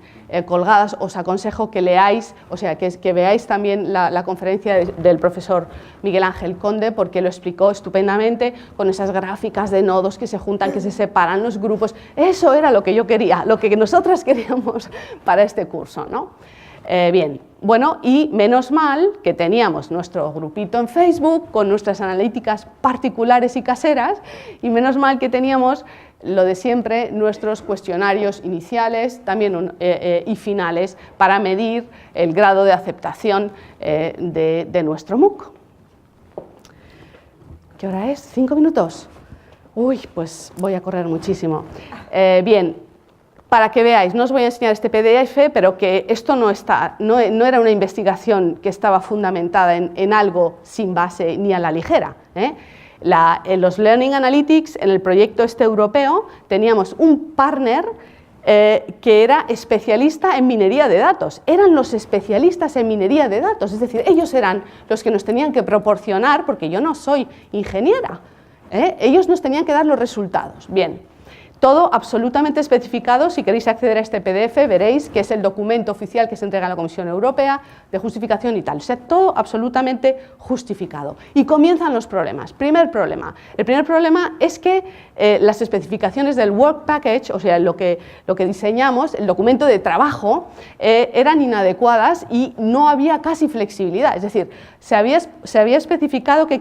colgadas, os aconsejo que leáis, o sea, que veáis también la conferencia del profesor Miguel Ángel Conde, porque lo explicó estupendamente con esas gráficas de nodos que se juntan, que se separan los grupos. Eso era lo que yo quería, lo que nosotras queríamos para este curso, ¿no? Bien, bueno, y menos mal que teníamos nuestro grupito en Facebook con nuestras analíticas particulares y caseras, y menos mal que teníamos lo de siempre, nuestros cuestionarios iniciales también y finales para medir el grado de aceptación de nuestro MOOC. ¿Qué hora es? ¿5 minutos? Uy, pues voy a correr muchísimo. Bien, para que veáis, no os voy a enseñar este PDF, pero que esto no era una investigación que estaba fundamentada en algo sin base ni a la ligera. En los Learning Analytics, en el proyecto este europeo, teníamos un partner que era especialista en minería de datos. Eran los especialistas en minería de datos, es decir, ellos eran los que nos tenían que proporcionar, porque yo no soy ingeniera, ellos nos tenían que dar los resultados. Bien, todo absolutamente especificado. Si queréis acceder a este PDF, veréis que es el documento oficial que se entrega a la Comisión Europea de justificación y tal. O sea, todo absolutamente justificado. Y comienzan los problemas. Primer problema. El primer problema es que las especificaciones del Work Package, o sea, lo que diseñamos, el documento de trabajo, eran inadecuadas y no había casi flexibilidad. Es decir, se había especificado que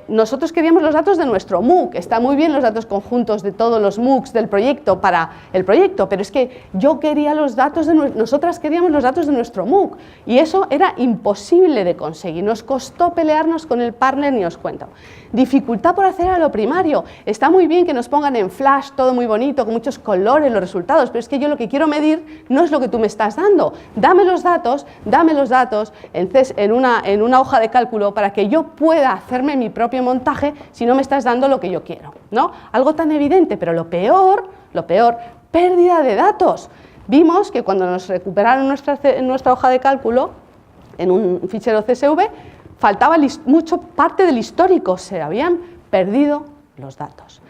nosotros queríamos los datos de nuestro MOOC. Está muy bien los datos conjuntos de todos los MOOCs del proyecto para el proyecto, pero es que nosotras queríamos los datos de nuestro MOOC y eso era imposible de conseguir. Nos costó pelearnos con el partner, ni os cuento. Dificultad por hacer a lo primario. Está muy bien que nos pongan en flash todo muy bonito, con muchos colores los resultados, pero es que yo lo que quiero medir no es lo que tú me estás dando. Dame los datos en una hoja de cálculo para que yo pueda hacerme mi propio montaje si no me estás dando lo que yo quiero, ¿no? Algo tan evidente, pero lo peor, pérdida de datos. Vimos que cuando nos recuperaron nuestra hoja de cálculo en un fichero CSV, faltaba mucho parte del histórico, se habían perdido los datos.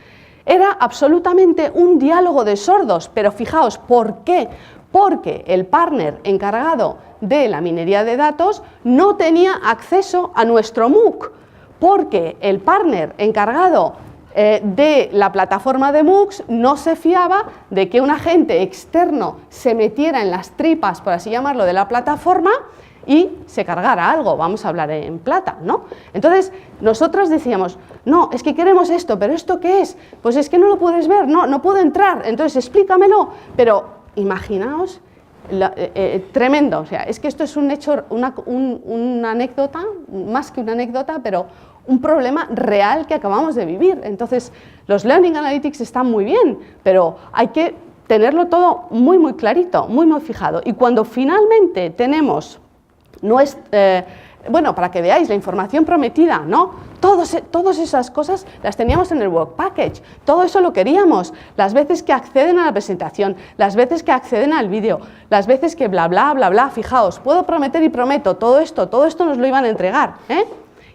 Era absolutamente un diálogo de sordos, pero fijaos, ¿por qué? Porque el partner encargado de la minería de datos no tenía acceso a nuestro MOOC, porque el partner encargado de la plataforma de MOOCs no se fiaba de que un agente externo se metiera en las tripas, por así llamarlo, de la plataforma y se cargara algo, vamos a hablar en plata, ¿no? Entonces, nosotros decíamos, no, es que queremos esto, pero ¿esto qué es? Pues es que no lo puedes ver, no puedo entrar, entonces explícamelo, pero imaginaos, tremendo, o sea, es que esto es un hecho, una anécdota, más que una anécdota, pero un problema real que acabamos de vivir. Entonces, los Learning Analytics están muy bien, pero hay que tenerlo todo muy, muy clarito, muy, muy fijado. Y cuando finalmente tenemos, bueno, para que veáis la información prometida, ¿no? Todas esas cosas las teníamos en el Work Package, todo eso lo queríamos, las veces que acceden a la presentación, las veces que acceden al vídeo, las veces que bla, bla, bla, bla, fijaos, puedo prometer y prometo, todo esto nos lo iban a entregar,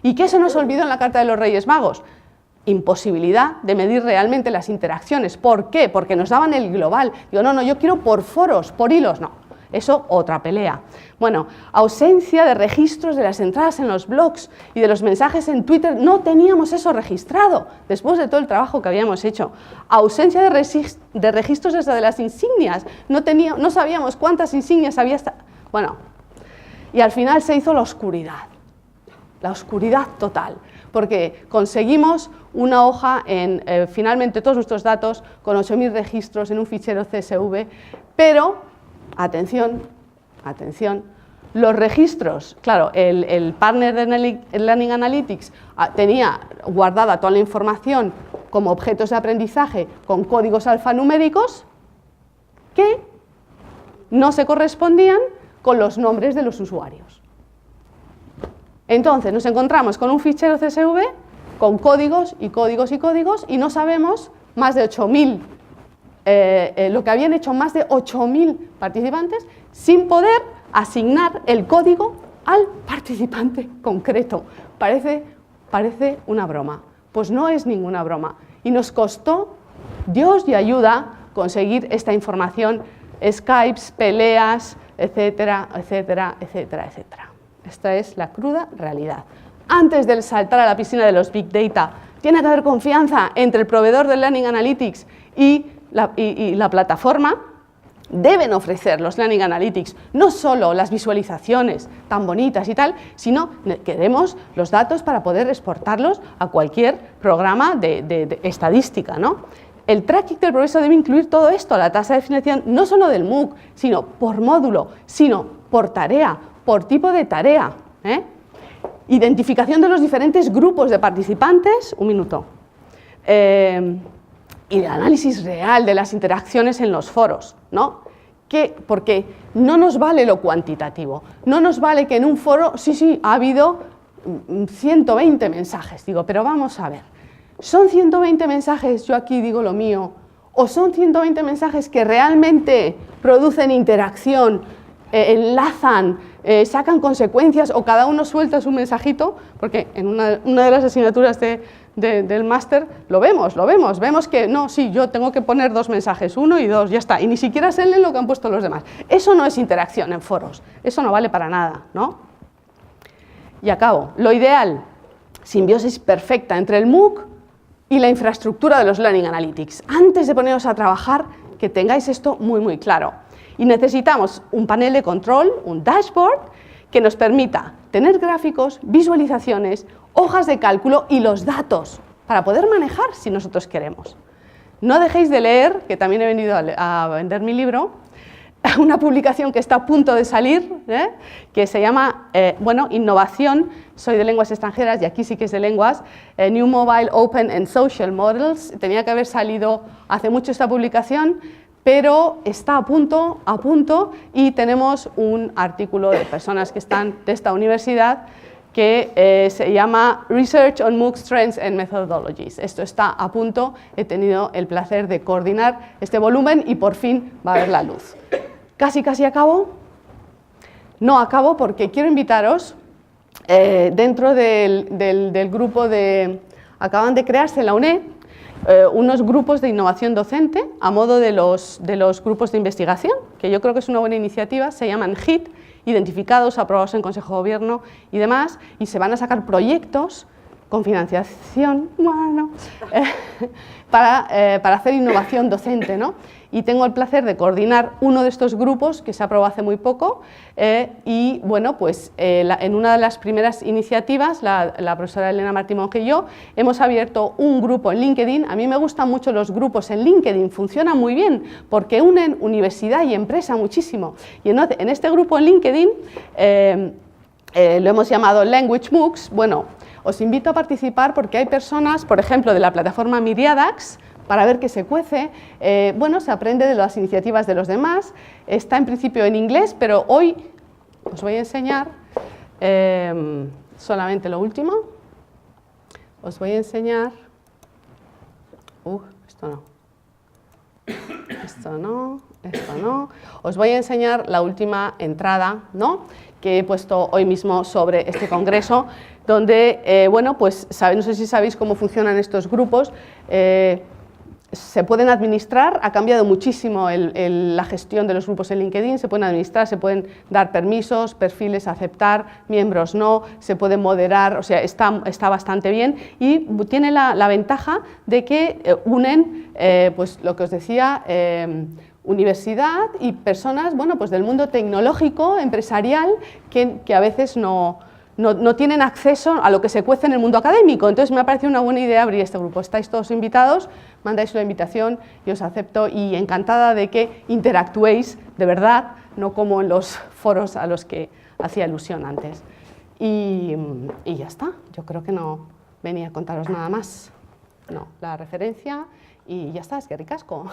¿Y qué se nos olvidó en la Carta de los Reyes Magos? Imposibilidad de medir realmente las interacciones. ¿Por qué? Porque nos daban el global. Digo, no, yo quiero por foros, por hilos, no. Eso, otra pelea. Bueno, ausencia de registros de las entradas en los blogs y de los mensajes en Twitter. No teníamos eso registrado después de todo el trabajo que habíamos hecho. Ausencia de registros desde de las insignias. No sabíamos cuántas insignias había. Bueno, y al final se hizo la oscuridad total. Porque conseguimos una hoja finalmente todos nuestros datos con 8.000 registros en un fichero CSV, pero, atención, los registros, claro, el partner de Learning Analytics tenía guardada toda la información como objetos de aprendizaje con códigos alfanuméricos que no se correspondían con los nombres de los usuarios. Entonces nos encontramos con un fichero CSV con códigos y no sabemos más de 8.000, lo que habían hecho más de 8.000 participantes sin poder asignar el código al participante concreto. Parece una broma. Pues no es ninguna broma. Y nos costó, Dios y ayuda, conseguir esta información, Skypes, peleas, etcétera, etcétera, etcétera, etcétera. Esta es la cruda realidad. Antes de saltar a la piscina de los Big Data, tiene que haber confianza entre el proveedor de Learning Analytics y la plataforma. Deben ofrecer los Learning Analytics no solo las visualizaciones tan bonitas y tal, sino que demos los datos para poder exportarlos a cualquier programa de estadística, ¿no? El tracking del progreso debe incluir todo esto, la tasa de definición no solo del MOOC, sino por módulo, sino por tarea, por tipo de tarea, Identificación de los diferentes grupos de participantes, un minuto, y el análisis real de las interacciones en los foros, ¿no? Porque no nos vale lo cuantitativo, no nos vale que en un foro, sí, ha habido 120 mensajes, digo, pero vamos a ver, ¿son 120 mensajes, yo aquí digo lo mío, o son 120 mensajes que realmente producen interacción, enlazan, sacan consecuencias, o cada uno suelta su mensajito? Porque en una de las asignaturas del máster lo vemos que no, sí, yo tengo que poner 2 mensajes, 1 y 2, ya está, y ni siquiera se leen lo que han puesto los demás. Eso no es interacción en foros, eso no vale para nada, ¿no? Y acabo, lo ideal, simbiosis perfecta entre el MOOC y la infraestructura de los Learning Analytics. Antes de poneros a trabajar, que tengáis esto muy claro. Y necesitamos un panel de control, un dashboard, que nos permita tener gráficos, visualizaciones, hojas de cálculo y los datos para poder manejar si nosotros queremos. No dejéis de leer, que también he venido a vender mi libro, una publicación que está a punto de salir, que se llama, Innovación, soy de lenguas extranjeras y aquí sí que es de lenguas, New Mobile, Open and Social Models. Tenía que haber salido hace mucho esta publicación, pero está a punto y tenemos un artículo de personas que están de esta universidad que se llama Research on MOOCs, Trends and Methodologies. Esto está a punto, he tenido el placer de coordinar este volumen y por fin va a ver la luz. Casi acabo. No acabo porque quiero invitaros dentro del grupo acaban de crearse en la UNED unos grupos de innovación docente a modo de los grupos de investigación, que yo creo que es una buena iniciativa, se llaman HIT, identificados, aprobados en Consejo de Gobierno y demás, y se van a sacar proyectos con financiación, para hacer innovación docente, ¿no? Y tengo el placer de coordinar uno de estos grupos que se aprobó hace muy poco y bueno, pues en una de las primeras iniciativas, la profesora Elena Martín Monge y yo, hemos abierto un grupo en LinkedIn. A mí me gustan mucho los grupos en LinkedIn, funcionan muy bien porque unen universidad y empresa muchísimo. Y en este grupo en LinkedIn lo hemos llamado Language MOOCs. Bueno, os invito a participar porque hay personas, por ejemplo, de la plataforma Miriadax, para ver qué se cuece. Se aprende de las iniciativas de los demás. Está en principio en inglés, pero hoy os voy a enseñar solamente lo último. Os voy a enseñar... Esto no. Os voy a enseñar la última entrada, ¿no?, que he puesto hoy mismo sobre este congreso, donde, no sé si sabéis cómo funcionan estos grupos. Se pueden administrar, ha cambiado muchísimo la gestión de los grupos en LinkedIn, se pueden administrar, se pueden dar permisos, perfiles aceptar, miembros no, se pueden moderar, o sea, está bastante bien y tiene la ventaja de que unen, pues lo que os decía, universidad y personas, del mundo tecnológico, empresarial, que a veces no tienen acceso a lo que se cuece en el mundo académico. Entonces me ha parecido una buena idea abrir este grupo. Estáis todos invitados, mandáis la invitación y os acepto y encantada de que interactuéis de verdad, no como en los foros a los que hacía alusión antes. Y ya está, yo creo que no venía a contaros nada más. No, la referencia y ya está, es que ricasco.